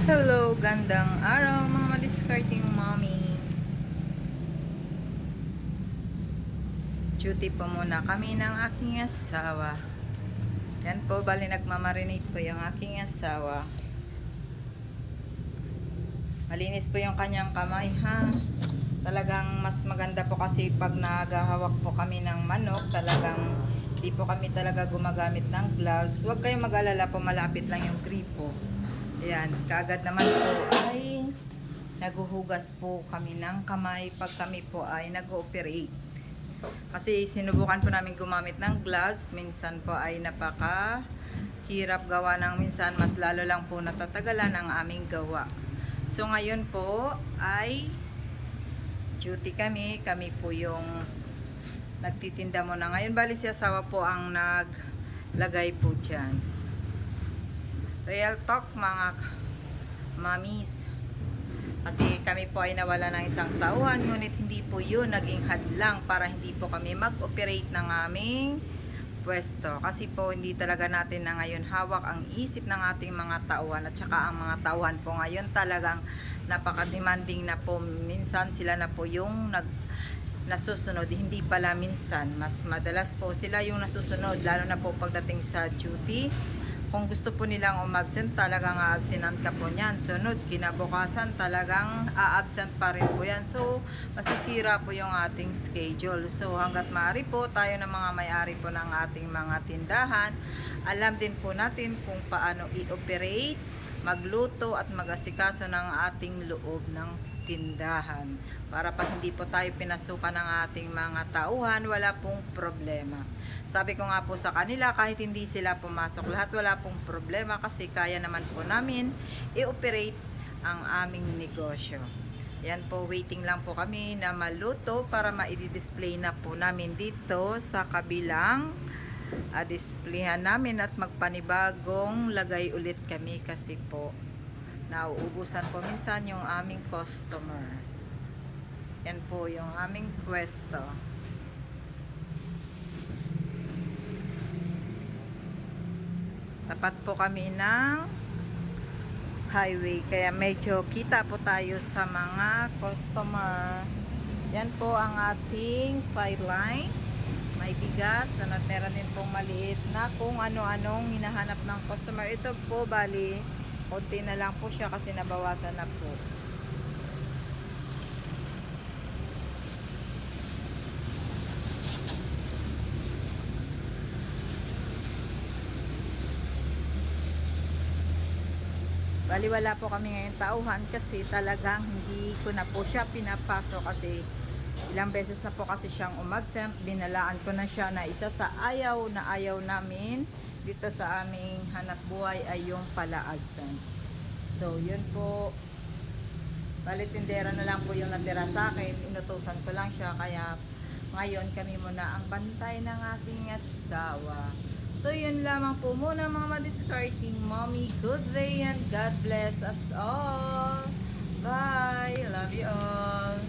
Hello, gandang araw mga madiscarding mommy. Duty po muna kami ng aking asawa. Yan po, bali nagmamarinate po yung aking asawa. Malinis po yung kanyang kamay ha. Talagang mas maganda po kasi pag naghahawak po kami ng manok, talagang di po kami talaga gumagamit ng gloves. Huwag kayong mag-alala po, malapit lang yung gripo. Ayan, kaagad naman po ay naguhugas po kami ng kamay pag kami po ay nag-ooperate. Kasi sinubukan po namin gumamit ng gloves, minsan po ay napaka hirap gawa ng minsan, mas lalo lang po natatagalan ang aming gawa. So ngayon po ay duty kami po yung nagtitinda muna. Ngayon bali si asawa po ang naglagay po dyan. Real talk mga mamis. Kasi kami po ay nawala ng isang tauhan, ngunit hindi po yun naging hadlang para hindi po kami mag-operate ng aming pwesto. Kasi po hindi talaga natin na ngayon hawak ang isip ng ating mga tauhan, at saka ang mga tauhan po ngayon talagang napaka-demanding na po. Minsan sila na po yung nasusunod, hindi pala minsan. Mas madalas po sila yung nasusunod, lalo na po pagdating sa duty. Kung gusto po nilang umabsent, talagang a-absentan ka po niyan. Sunod, kinabukasan, talagang a-absent pa rin po yan. So, masisira po yung ating schedule. So, hanggat maaari po, tayo na mga may-ari po ng ating mga tindahan, alam din po natin kung paano i-operate, magluto at mag-asikaso ng ating loob ng tindahan. Para pag hindi po tayo pinasukan ng ating mga tauhan, wala pong problema. Sabi ko nga po sa kanila, kahit hindi sila pumasok lahat, wala pong problema kasi kaya naman po namin i-operate ang aming negosyo. Yan po, waiting lang po kami na maluto para ma-display na po namin dito sa kabilang displayhan namin, at magpanibagong lagay ulit kami kasi po nauubusan po minsan yung aming customer. Yan po yung aming pwesto. Tapat po kami ng highway, kaya medyo kita po tayo sa mga customer. Yan po ang ating sideline. May bigas, at meron din pong maliit na kung ano-anong hinahanap ng customer. Ito po bali, konti na lang po siya kasi nabawasan na po. Bali wala po kami ngayon tauhan kasi talagang hindi ko na po siya pinapasok kasi ilang beses na po kasi siyang umabsent. Binalaan ko na siya na isa sa ayaw na ayaw namin dito sa aming hanap buhay ay yung pala absent. So yun po, bali tindera na lang po yung natira sa akin, inutusan ko lang siya, kaya ngayon kami muna ang bantay ng aking asawa. So, yun lamang po muna mga madiscarding mommy. Good day and God bless us all. Bye. Love you all.